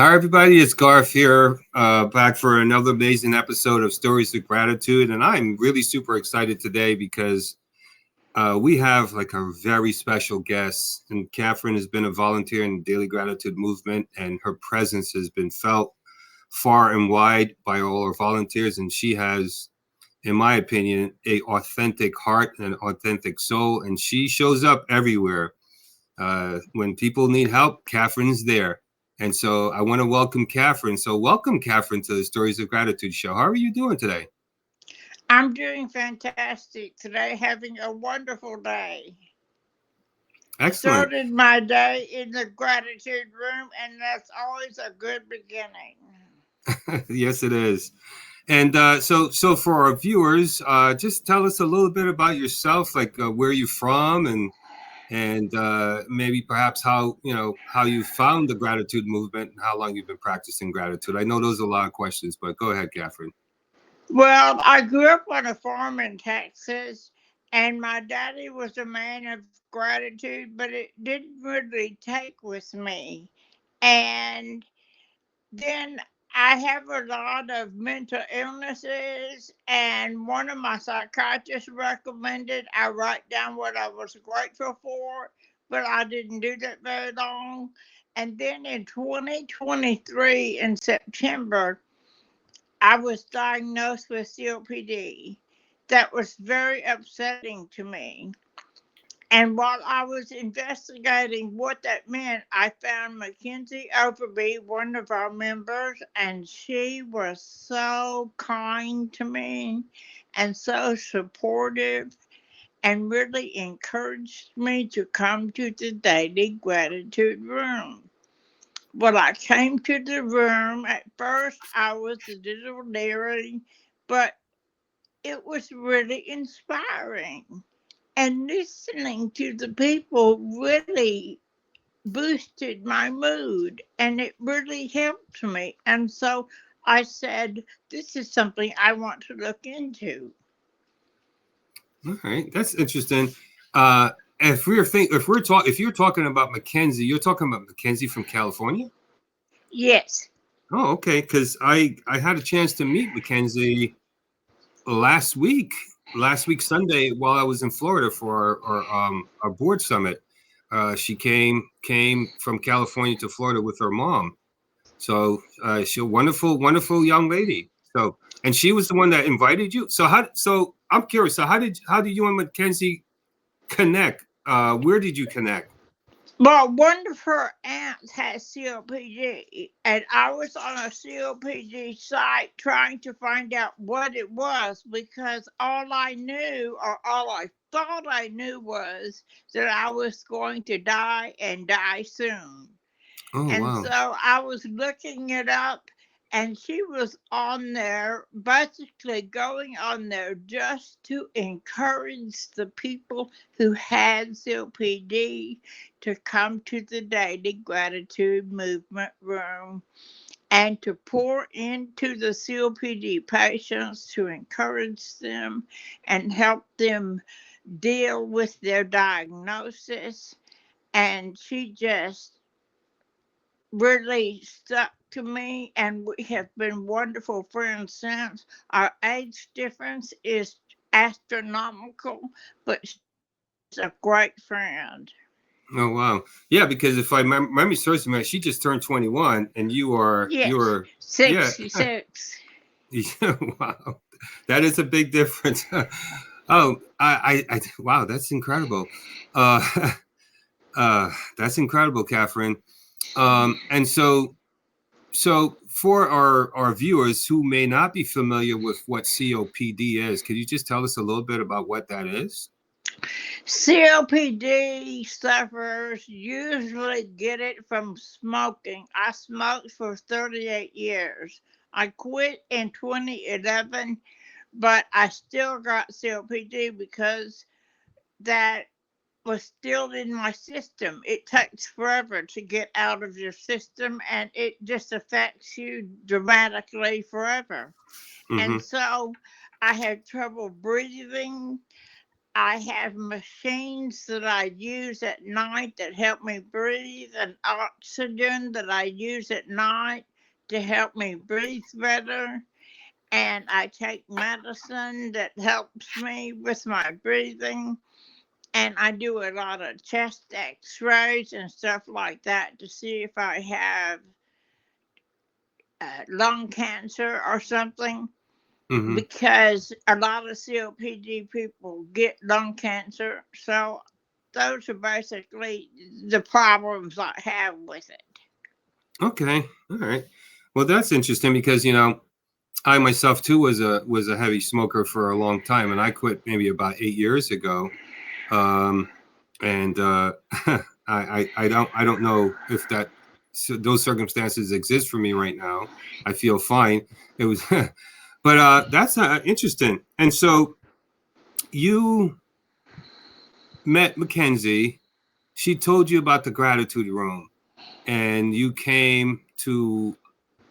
Hi, everybody. It's Garth here, back for another amazing episode of Stories of Gratitude. And I'm really super excited today because we have like a very special guest. And Katherine has been a volunteer in the Daily Gratitude Movement, and her presence has been felt far and wide by all our volunteers. And she has, in my opinion, an authentic heart and an authentic soul. And she shows up everywhere. When people need help, Katherine's there. And so I want to welcome Katherine. So welcome, Katherine, to the Stories of Gratitude show. How are you doing today? I'm doing fantastic today, having a wonderful day. Excellent. Started my day in the gratitude room, and that's always a good beginning. Yes, it is. And so for our viewers, just tell us a little bit about yourself, like where you're from, and maybe perhaps how you found the gratitude movement and how long you've been practicing gratitude. I know those are a lot of questions, but go ahead, Katherine. Well, I grew up on a farm in Texas, and my daddy was a man of gratitude, but it didn't really take with me. And then I have a lot of mental illnesses, and one of my psychiatrists recommended I write down what I was grateful for, but I didn't do that very long. And then in 2023, in September, I was diagnosed with COPD. That was very upsetting to me. And while I was investigating what that meant, I found Mackenzie Overby, one of our members, and she was so kind to me and so supportive and really encouraged me to come to the daily gratitude room. Well, I came to the room. At first, I was a little leery, but it was really inspiring. And listening to the people really boosted my mood and it really helped me. And so I said, this is something I want to look into. All right, that's interesting. If you're talking about Mackenzie, you're talking about Mackenzie from California. Yes. Oh, okay. Because I had a chance to meet Mackenzie last week, Sunday, while I was in Florida for our board summit. She came from California to Florida with her mom. So she's a wonderful young lady. So, and she was the one that invited you. So I'm curious. So how did you and Mackenzie connect? Where did you connect? Well, one of her aunts has COPD, and I was on a COPD site trying to find out what it was because all I knew, or all I thought I knew, was that I was going to die and die soon. Oh, And wow. so I was looking it up, and she was on there, basically going on there just to encourage the people who had COPD to come to the Daily Gratitude Movement room and to pour into the COPD patients to encourage them and help them deal with their diagnosis. And she just really stuck to me, and we have been wonderful friends since. Our age difference is astronomical, but she's a great friend. Oh, wow. Yeah, because if I memory serves me, she just turned 21, and you Yes, are yeah. 66. Yeah, wow, that is a big difference. Oh, wow, that's incredible. Uh, that's incredible, Katherine. And so for our viewers who may not be familiar with what COPD is, could you just tell us a little bit about what that is? COPD sufferers usually get it from smoking. I smoked for 38 years. I quit in 2011, but I still got COPD because that was still in my system. It takes forever to get out of your system and it just affects you dramatically forever. Mm-hmm. And so I had trouble breathing. I have machines that I use at night that help me breathe, and oxygen that I use at night to help me breathe better. And I take medicine that helps me with my breathing. And I do a lot of chest x-rays and stuff like that to see if I have lung cancer or something. Hmm. Because a lot of COPD people get lung cancer. So those are basically the problems I have with it. Okay. All right. Well, that's interesting because I myself too was a heavy smoker for a long time, and I quit maybe about 8 years ago. Um, and I don't know if those circumstances exist for me right now. I feel fine. It was, but that's interesting. And so you met Mackenzie. She told you about the gratitude room, and you came to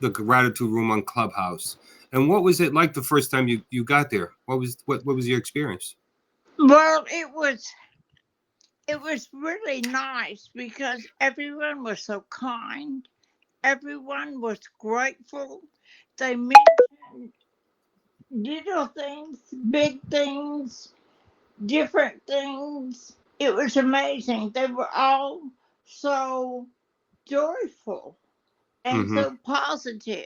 the gratitude room on Clubhouse. And what was it like the first time you got there? What was your experience? Well, it was really nice because everyone was so kind. Everyone was grateful. They mentioned little things, big things, different things. It was amazing. They were all so joyful and Mm-hmm. so positive.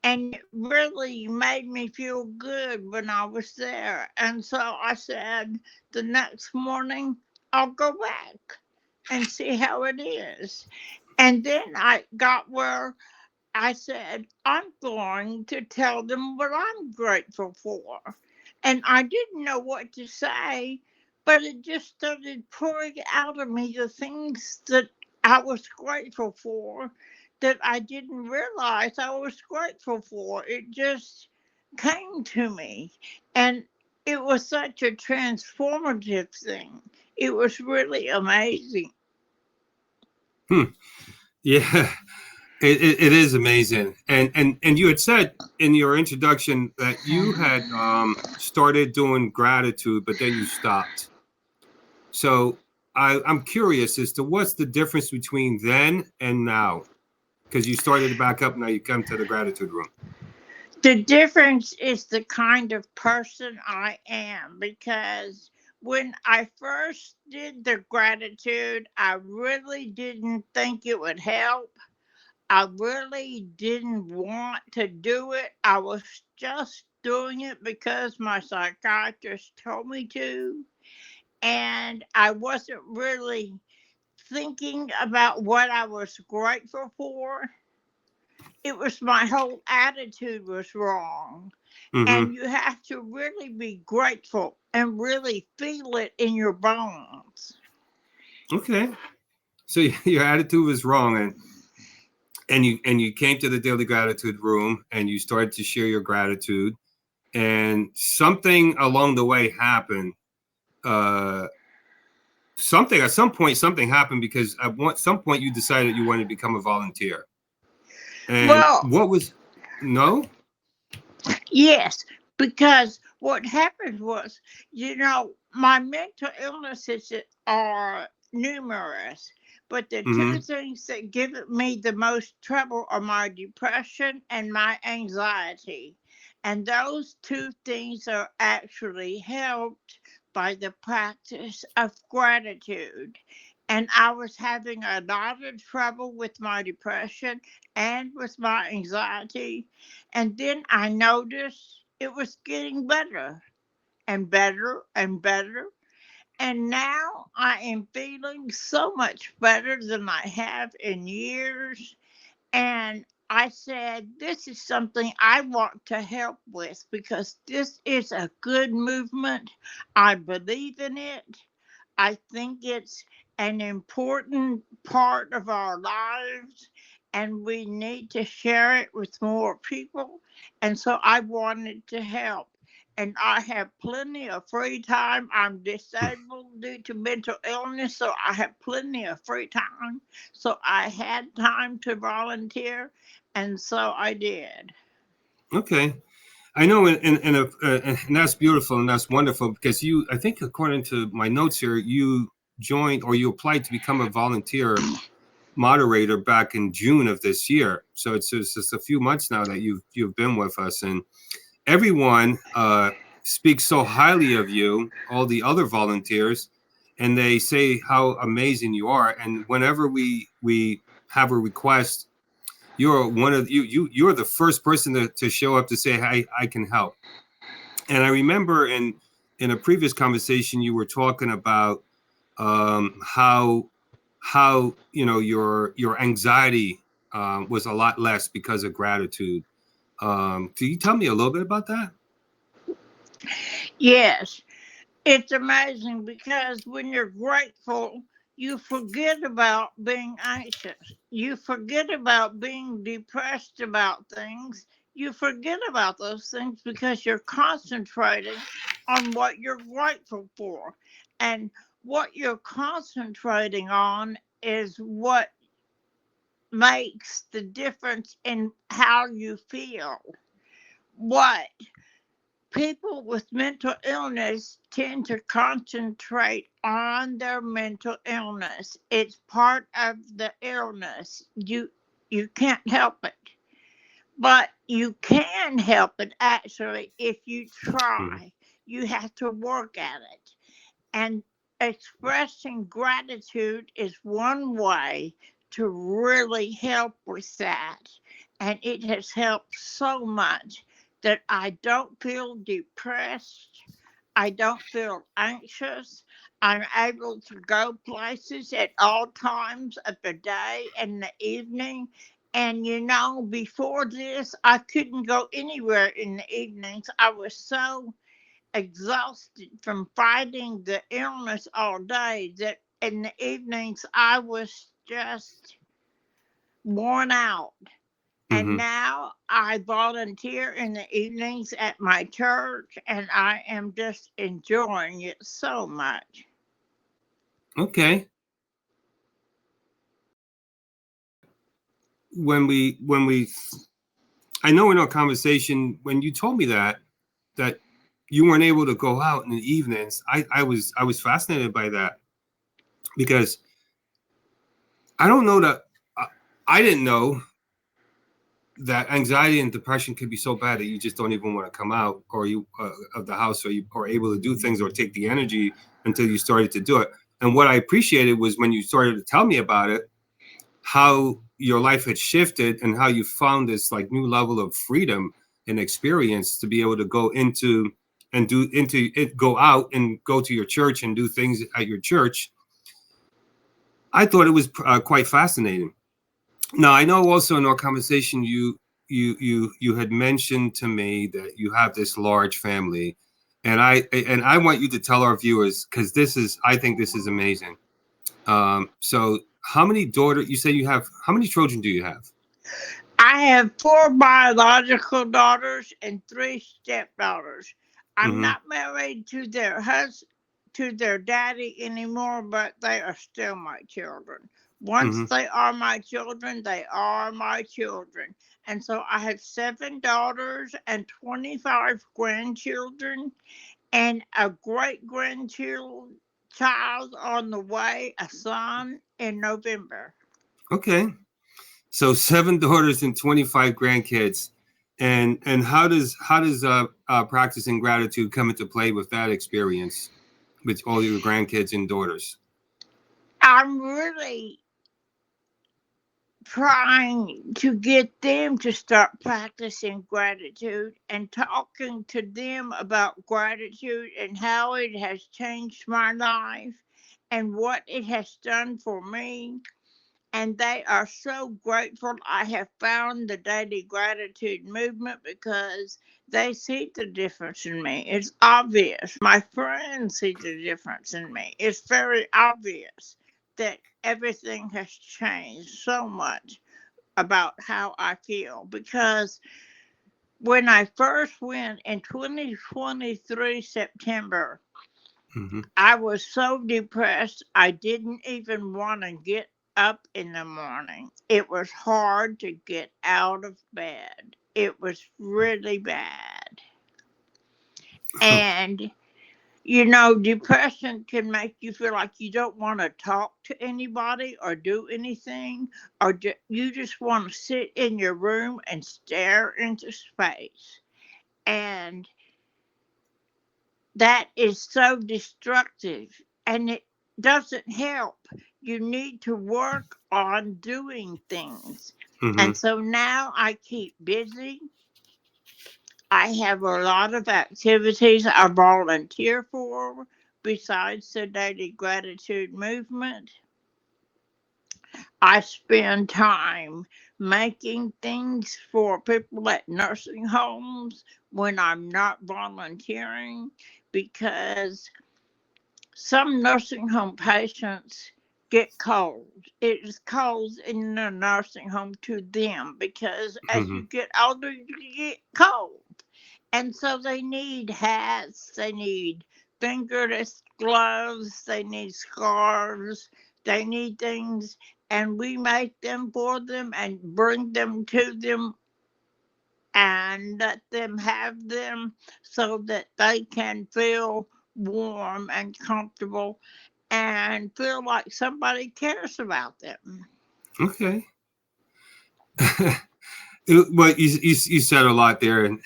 And it really made me feel good when I was there. And so I said the next morning, I'll go back and see how it is. And then I got where I said, I'm going to tell them what I'm grateful for. And I didn't know what to say, but it just started pouring out of me the things that I was grateful for that I didn't realize I was grateful for. It just came to me. And it was such a transformative thing. It was really amazing. Hmm. Yeah, it is amazing. And you had said in your introduction that you had started doing gratitude, but then you stopped. So I'm curious as to what's the difference between then and now, because you started to back up, now you come to the gratitude room. The difference is the kind of person I am because when I first did the gratitude, I really didn't think it would help. I really didn't want to do it. I was just doing it because my psychiatrist told me to. And I wasn't really thinking about what I was grateful for. It was my whole attitude was wrong. Mm-hmm. And you have to really be grateful and really feel it in your bones. Okay. So your attitude was wrong, and you came to the daily gratitude room, and you started to share your gratitude, and something along the way happened. Uh, something at some point, something happened because some point you decided you wanted to become a volunteer. And Well, what was no? yes, because what happened was, my mental illnesses are numerous, but the two Mm-hmm. things that give me the most trouble are my depression and my anxiety. And those two things are actually helped by the practice of gratitude. And I was having a lot of trouble with my depression and with my anxiety. And then I noticed it was getting better and better and better. And now I am feeling so much better than I have in years. And I said, this is something I want to help with because this is a good movement. I believe in it. I think it's an important part of our lives, and we need to share it with more people. And so I wanted to help. And I have plenty of free time. I'm disabled due to mental illness, so I have plenty of free time. So I had time to volunteer, and so I did. Okay. I know, and that's beautiful and that's wonderful because I think according to my notes here, you joined or you applied to become a volunteer moderator back in June of this year. So it's just a few months now that you've been with us, and everyone speaks so highly of you, all the other volunteers, and they say how amazing you are. And whenever we have a request, you're one of you're the first person to show up to say, "Hey, I can help." And I remember in a previous conversation you were talking about how your anxiety was a lot less because of gratitude. Can you tell me a little bit about that? Yes, it's amazing because when you're grateful, you forget about being anxious. You forget about being depressed about things. You forget about those things because you're concentrating on what you're grateful for. And what you're concentrating on is what makes the difference in how you feel. What people with mental illness tend to concentrate on their mental illness. It's part of the illness. You can't help it. But you can help it actually if you Mm-hmm. try. You have to work at it. And expressing gratitude is one way to really help with that. And it has helped so much that I don't feel depressed. I don't feel anxious. I'm able to go places at all times of the day and the evening. And before this, I couldn't go anywhere in the evenings. I was so exhausted from fighting the illness all day that in the evenings I was just worn out. And Mm-hmm. now I volunteer in the evenings at my church and I am just enjoying it so much. Okay. When we I know in our conversation when you told me that you weren't able to go out in the evenings, I was fascinated by that because I don't know that I didn't know that anxiety and depression could be so bad that you just don't even want to come out or you of the house, or you are able to do things or take the energy until you started to do it. And what I appreciated was when you started to tell me about it, how your life had shifted and how you found this like new level of freedom and experience to be able to go into and do into it, go out and go to your church and do things at your church. I thought it was quite fascinating. Now, I know also in our conversation you had mentioned to me that you have this large family, and I want you to tell our viewers, because I think this is amazing. So how many daughters you say you have? How many children do you have? I have four biological daughters and three stepdaughters. I'm Mm-hmm. not married to their daddy anymore, but they are still my children. Once Mm-hmm. they are my children, they are my children. And so I have seven daughters and 25 grandchildren and a great grandchild child on the way, a son in November. Okay. So seven daughters and 25 grandkids. And how does practicing gratitude come into play with that experience with all your grandkids and daughters? I'm really trying to get them to start practicing gratitude and talking to them about gratitude and how it has changed my life and what it has done for me. And they are so grateful I have found the daily gratitude movement because they see the difference in me. It's obvious. My friends see the difference in me. It's very obvious that everything has changed so much about how I feel because when I first went in 2023 September, Mm-hmm. I was so depressed I didn't even want to get up in the morning. It was hard to get out of bed. It was really bad. And, depression can make you feel like you don't want to talk to anybody or do anything, or you just want to sit in your room and stare into space. And that is so destructive, and it doesn't help. You need to work on doing things. Hmm. And so now I keep busy. I have a lot of activities I volunteer for besides the daily gratitude movement. I spend time making things for people at nursing homes when I'm not volunteering, because some nursing home patients get cold. It is cold in the nursing home to them because as Hmm. you get older, you get cold. And so they need hats, they need fingerless gloves, they need scarves, they need things, and we make them for them and bring them to them and let them have them so that they can feel warm and comfortable and feel like somebody cares about them. Okay. Well, you said a lot there, and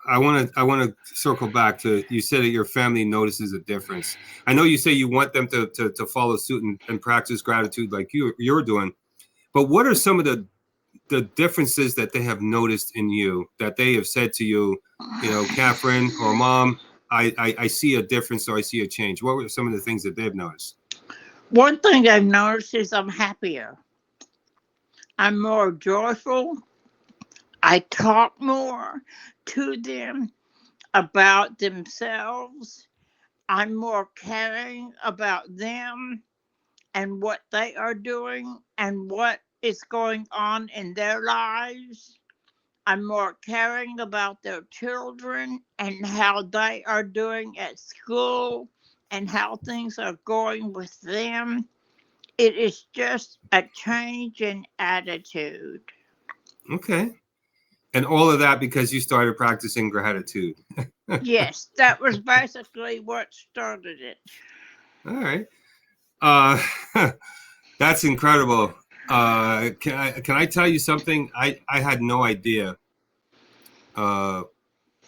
I want to circle back to, you said that your family notices a difference. I know you say you want them to follow suit and practice gratitude like you're doing, but what are some of the differences that they have noticed in you, that they have said to you, Catherine or Mom, I see a difference, or I see a change? What were some of the things that they've noticed? One thing I've noticed is I'm happier. I'm more joyful. I talk more to them about themselves. I'm more caring about them and what they are doing and what is going on in their lives. I'm more caring about their children and how they are doing at school and how things are going with them. It is just a change in attitude. Okay. And all of that because you started practicing gratitude. Yes, that was basically what started it. All right. Uh, that's incredible. Can I tell you something? I had no idea uh,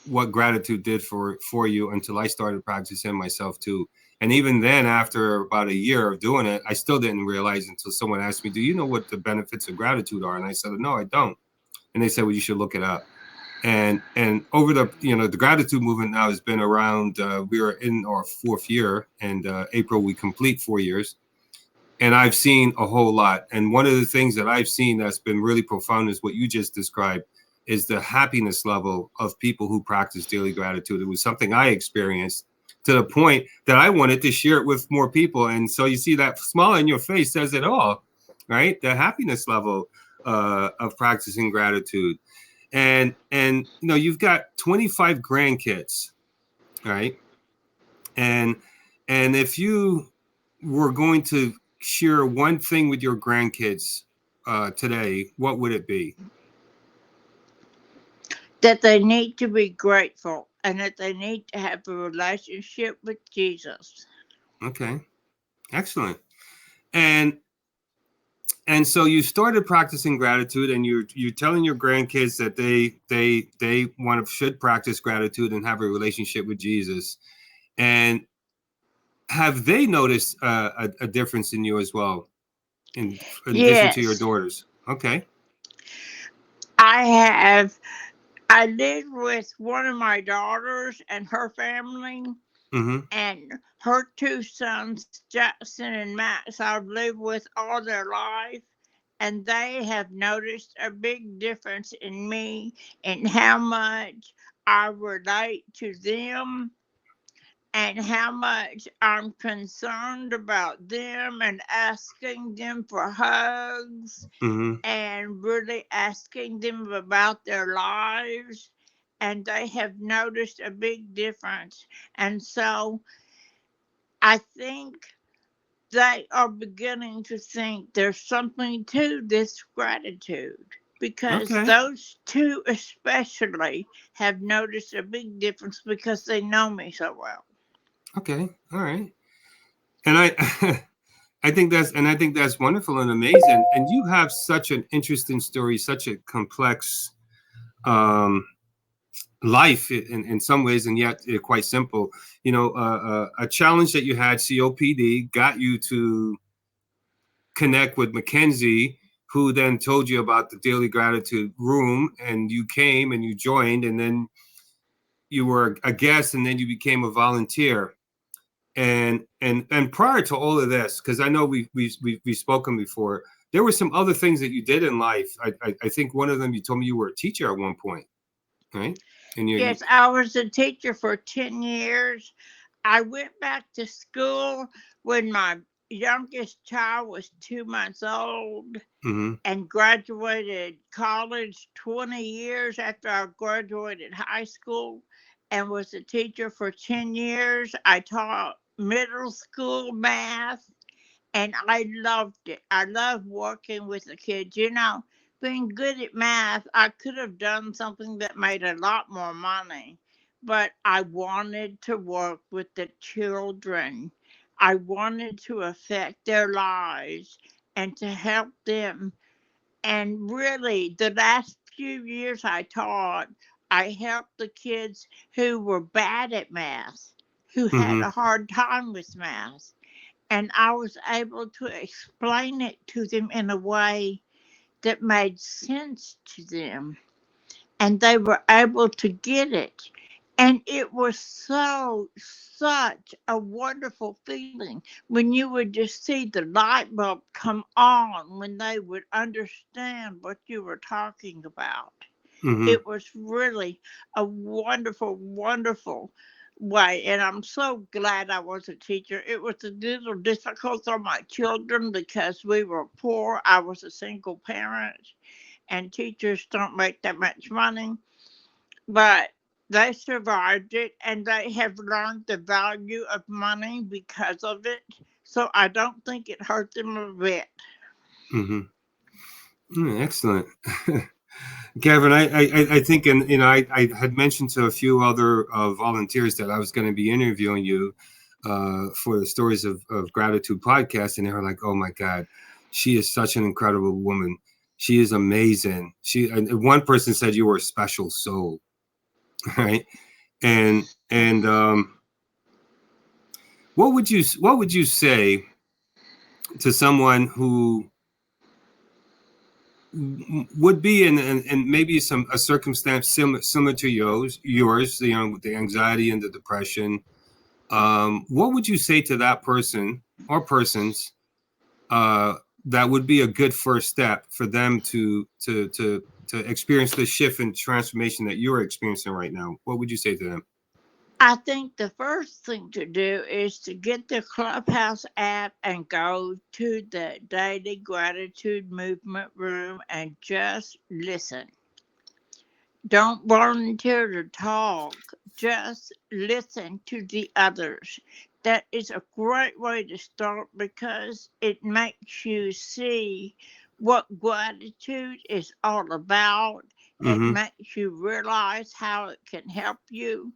what gratitude did for you until I started practicing myself too. And even then, after about a year of doing it, I still didn't realize until someone asked me, "Do you know what the benefits of gratitude are?" And I said, "No, I don't." And they said, "Well, you should look it up." And over the gratitude movement now has been around. We are in our fourth year, and April we complete 4 years. And I've seen a whole lot. And one of the things that I've seen that's been really profound is what you just described, is the happiness level of people who practice daily gratitude. It was something I experienced to the point that I wanted to share it with more people. And so you see that smile on your face says it all, right? The happiness level of practicing gratitude. And you've got 25 grandkids, right? And and if you were going to share one thing with your grandkids today, what would it be? That they need to be grateful and that they need to have a relationship with Jesus. Okay, excellent. And and so you started practicing gratitude, and you're telling your grandkids that they should practice gratitude and have a relationship with Jesus. And have they noticed a difference in you as well, in addition to your Yes, daughters? Okay. I have. I live with one of my daughters and her family, Mm-hmm. and her two sons, Jackson and Max, I've lived with all their life, and they have noticed a big difference in me and how much I relate to them and how much I'm concerned about them and asking them for hugs Mm-hmm. and really asking them about their lives. And they have noticed a big difference. And so I think they are beginning to think there's something to this gratitude. because Okay. those two especially have noticed a big difference because they know me so well. Okay. All right. And I think that's wonderful and amazing. And you have such an interesting story, such a complex um, life in some ways, and yet quite simple. You know, a challenge that you had, COPD, got you to connect with Mackenzie, who then told you about the Daily Gratitude Room, and you came and you joined, and then you were a guest, and then you became a volunteer. And prior to all of this, because I know we've spoken before, there were some other things that you did in life. I think one of them, you told me you were a teacher at one point, right? And you Yes, I was a teacher for 10 years. I went back to school when my youngest child was 2 months old mm-hmm, and graduated college 20 years after I graduated high school and was a teacher for 10 years. I taught middle school math and I loved it. I love working with the kids. You know, being good at math, I could have done something that made a lot more money, but I wanted to work with the children. I wanted to affect their lives and to help them. And really, the last few years I taught, I helped the kids who were bad at math, who had mm-hmm, a hard time with math, and I was able to explain it to them in a way that made sense to them, and they were able to get it. And it was such a wonderful feeling when you would just see the light bulb come on when they would understand what you were talking about. mm-hmm. It was really a wonderful, wonderful way. And I'm so glad I was a teacher. It was a little difficult on my children because we were poor. I was a single parent, and teachers don't make that much money. But they survived it and they have learned the value of money because of it. So I don't think it hurt them a bit. Mm-hmm. Excellent. Gavin, I think, and I had mentioned to a few other volunteers that I was going to be interviewing you for the Stories of Gratitude podcast, and they were like, "Oh my God, she is such an incredible woman. She is amazing." And one person said you were a special soul, right? And what would you say to someone who would be in maybe a circumstance similar to yours, you know, with the anxiety and the depression? What would you say to that person or persons uh, that would be a good first step for them to experience the shift and transformation that you're experiencing right now? What would you say to them? I think the first thing to do is to get the Clubhouse app and go to the Daily Gratitude Movement Room and just listen. Don't volunteer to talk, just listen to the others. That is a great way to start because it makes you see what gratitude is all about. It Mm-hmm. makes you realize how it can help you,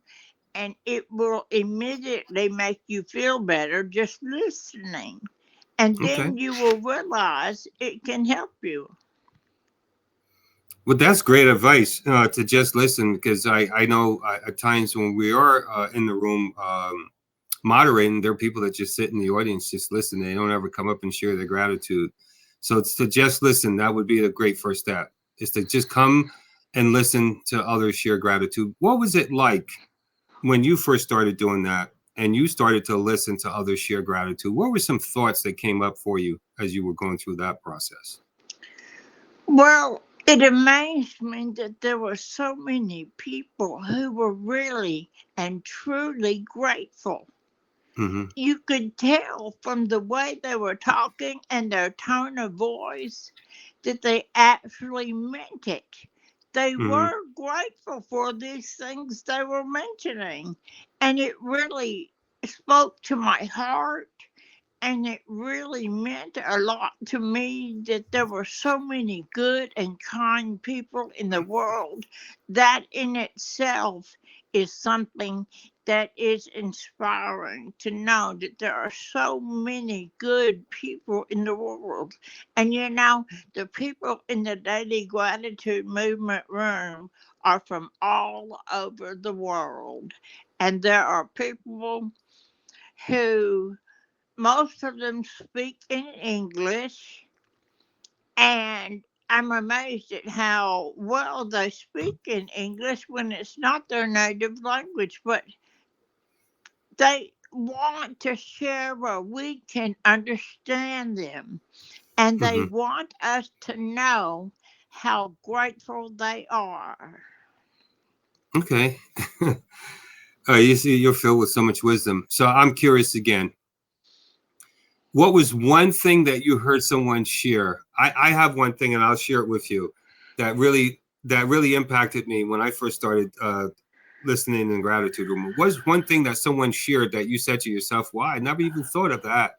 and it will immediately make you feel better just listening. And Okay. then you will realize it can help you. Well, that's great advice to just listen, because I know at times when we are in the room moderating, there are people that just sit in the audience, just listen. They don't ever come up and share their gratitude. So it's to just listen. That would be a great first step, is to just come and listen to others share gratitude. What was it like when you first started doing that and you started to listen to others share gratitude? What were some thoughts that came up for you as you were going through that process? Well, it amazed me that there were so many people who were really and truly grateful. Mm-hmm. You could tell from the way they were talking and their tone of voice that they actually meant it. They Mm-hmm. were grateful for these things they were mentioning, and it really spoke to my heart, And it really meant a lot to me that there were so many good and kind people in the world. That in itself is something that is inspiring to know that there are so many good people in the world. And the people in the Daily Gratitude Movement room are from all over the world. And there are people who most of them speak in English, and I'm amazed at how well they speak in English when it's not their native language, but they want to share where we can understand them, and they Hmm. want us to know how grateful they are. Okay. You see, you're filled with so much wisdom. So I'm curious again. What was one thing that you heard someone share? I have one thing, and I'll share it with you. That really impacted me when I first started listening in gratitude room. What was one thing that someone shared that you said to yourself, "Wow, I never even thought of that."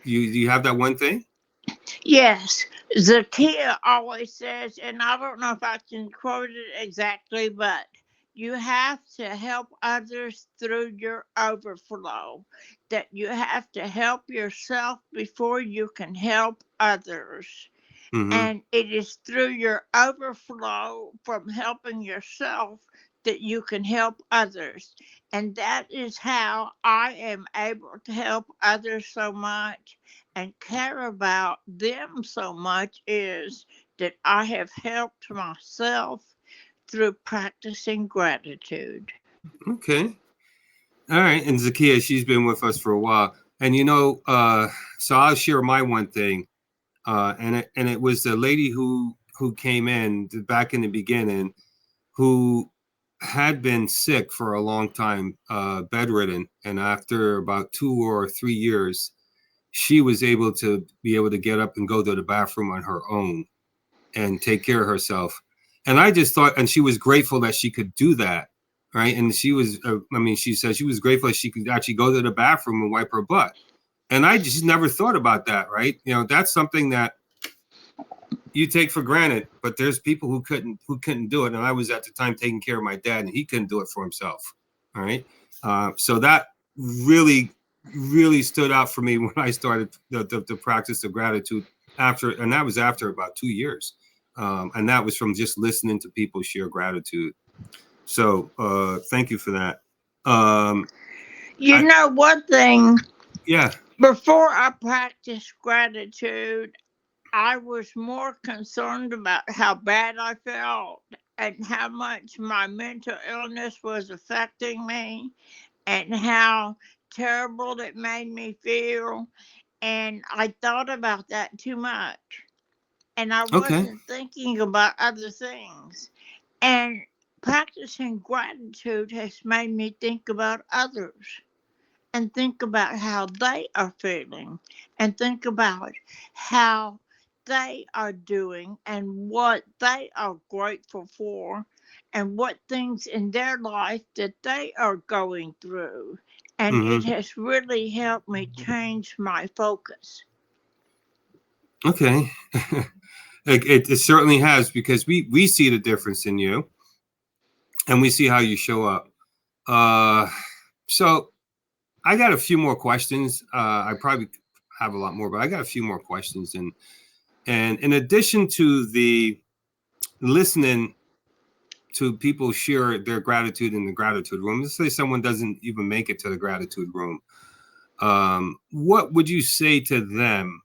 You have that one thing? Yes, Zakia always says, and I don't know if I can quote it exactly, but you have to help others through your overflow. That you have to help yourself before you can help others. Mm-hmm. And it is through your overflow from helping yourself that you can help others. And that is how I am able to help others so much and care about them so much, is that I have helped myself through practicing gratitude. Okay. All right. And Zakia, she's been with us for a while. And so I'll share my one thing. And it was the lady who came in back in the beginning, who had been sick for a long time, bedridden, and after about 2 or 3 years, she was able to get up and go to the bathroom on her own and take care of herself. And I just thought, and she was grateful that she could do that, right? And she said she was grateful that she could actually go to the bathroom and wipe her butt. And I just never thought about that, right? That's something that you take for granted, but there's people who couldn't do it. And I was at the time taking care of my dad, and he couldn't do it for himself. All right. So that really, really stood out for me when I started the practice of gratitude and that was after about 2 years. And that was from just listening to people share gratitude. So thank you for that. Um, I, One thing, yeah. before I practiced gratitude, I was more concerned about how bad I felt and how much my mental illness was affecting me and how terrible it made me feel. And I thought about that too much. And I Okay. wasn't thinking about other things. And practicing gratitude has made me think about others and think about how they are feeling and think about how they are doing and what they are grateful for and what things in their life that they are going through. And it Hmm. has really helped me change my focus. Okay. It certainly has, because we see the difference in you, and we see how you show up. Uh, so I got a few more questions. I probably have a lot more, but I got a few more questions. And in addition to the listening to people share their gratitude in the gratitude room, let's say someone doesn't even make it to the gratitude room. What would you say to them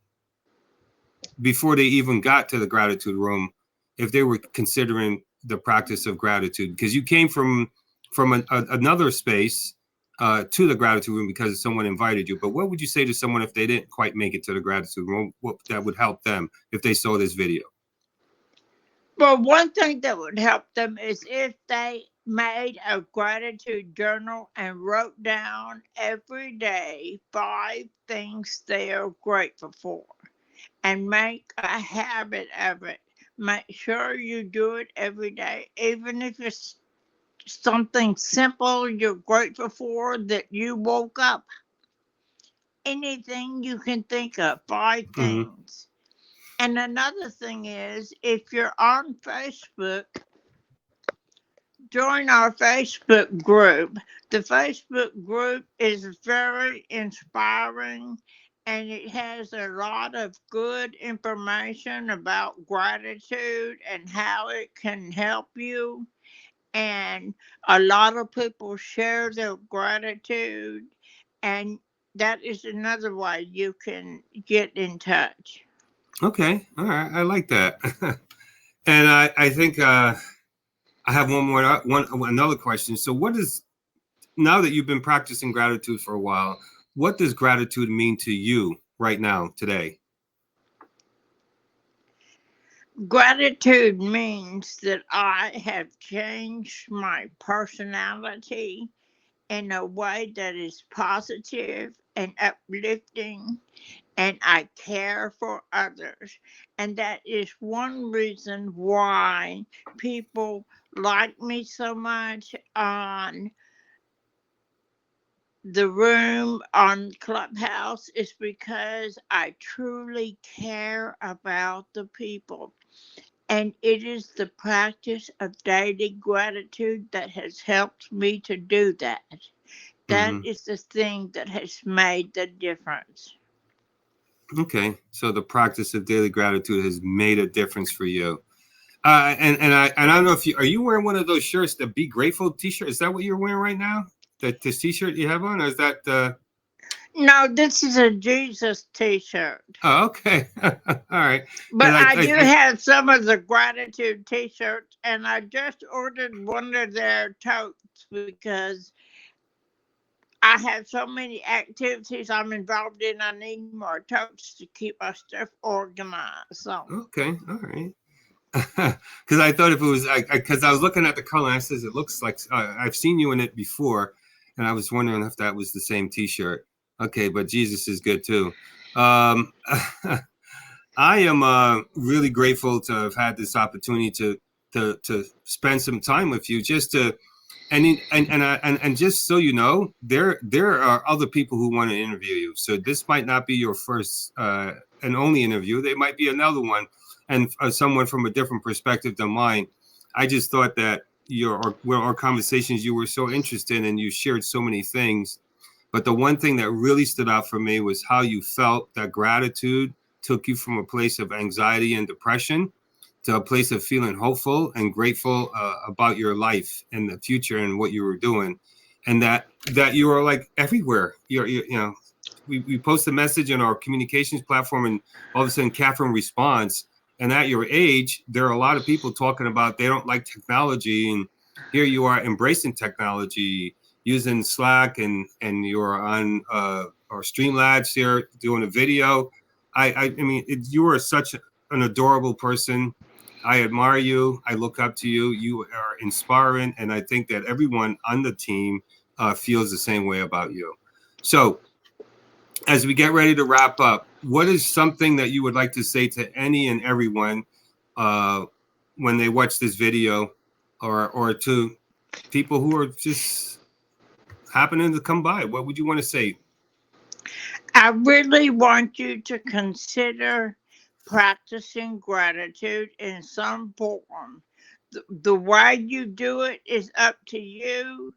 before they even got to the gratitude room, if they were considering the practice of gratitude? Because you came from another space to the gratitude room because someone invited you. But what would you say to someone if they didn't quite make it to the gratitude room? What that would help them if they saw this video? Well, one thing that would help them is if they made a gratitude journal and wrote down every day 5 things they are grateful for and make a habit of it. Make sure you do it every day, even if it's something simple you're grateful for that you woke up. anything you can think of, 5 things. And another thing is, if you're on Facebook, join our Facebook group. The Facebook group is very inspiring and it has a lot of good information about gratitude and how it can help you. And a lot of people share their gratitude, and that is another way you can get in touch. Okay. All right. I like that. And I think I have another question. So what is, now that you've been practicing gratitude for a while, what does gratitude mean to you right now, today? Gratitude means that I have changed my personality in a way that is positive and uplifting, and I care for others. And that is one reason why people like me so much on the room on Clubhouse, is because I truly care about the people. And it is the practice of daily gratitude that has helped me to do that. That Hmm. is the thing that has made the difference. Okay. So the practice of daily gratitude has made a difference for you. And I don't know if are you wearing one of those shirts, the Be Grateful T-shirt? Is that what you're wearing right now? This T-shirt you have on, or is that? No, this is a Jesus t-shirt. Oh, okay. All right. But Because I do have some of the gratitude t-shirts, and I just ordered one of their totes because I have so many activities I'm involved in. I need more totes to keep my stuff organized. So, okay. All right. Because I thought if it was, because I was looking at the color, and I says it looks like I've seen you in it before, and I was wondering if that was the same T-shirt. Okay, but Jesus is good too. Um, I am really grateful to have had this opportunity to spend some time with you, just to and just so you know, there are other people who want to interview you. So this might not be your first and only interview. There might be another one, and someone from a different perspective than mine. I just thought that our conversations, you were so interested and you shared so many things. But the one thing that really stood out for me was how you felt that gratitude took you from a place of anxiety and depression to a place of feeling hopeful and grateful about your life and the future and what you were doing, and that you are like everywhere. We post a message in our communications platform, and all of a sudden Catherine responds. And at your age, there are a lot of people talking about they don't like technology, and here you are embracing technology, using Slack, and you're on our Streamlabs here doing a video. I mean, you are such an adorable person. I admire you. I look up to you. You are inspiring, and I think that everyone on the team feels the same way about you. So, as we get ready to wrap up, what is something that you would like to say to any and everyone when they watch this video, or to people who are just happening to come by? What would you want to say? I really want you to consider practicing gratitude in some form. The way you do it is up to you,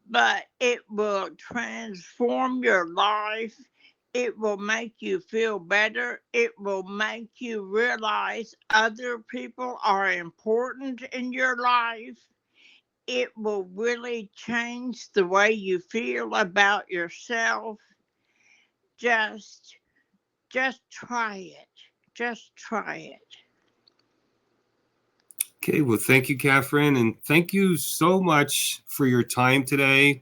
but it will transform your life. It will make you feel better. It will make you realize other people are important in your life. It will really change the way you feel about yourself. Just just try it. Just try it. Okay, well, thank you, Catherine, and thank you so much for your time today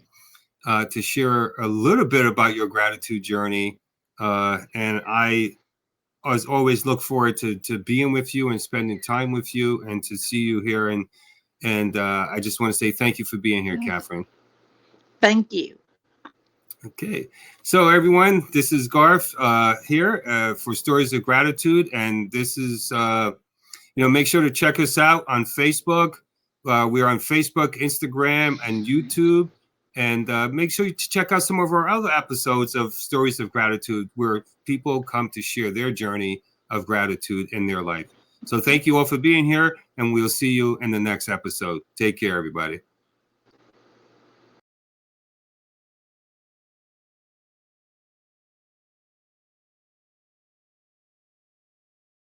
to share a little bit about your gratitude journey. And I, as always, look forward to being with you and spending time with you and to see you here. And I just want to say thank you for being here, Catherine. Thank you. Okay, so everyone, this is Garth here for Stories of Gratitude, and this is make sure to check us out on Facebook. We're on Facebook, Instagram, and YouTube. And make sure you check out some of our other episodes of Stories of Gratitude, where people come to share their journey of gratitude in their life. So thank you all for being here, and we'll see you in the next episode. Take care, everybody.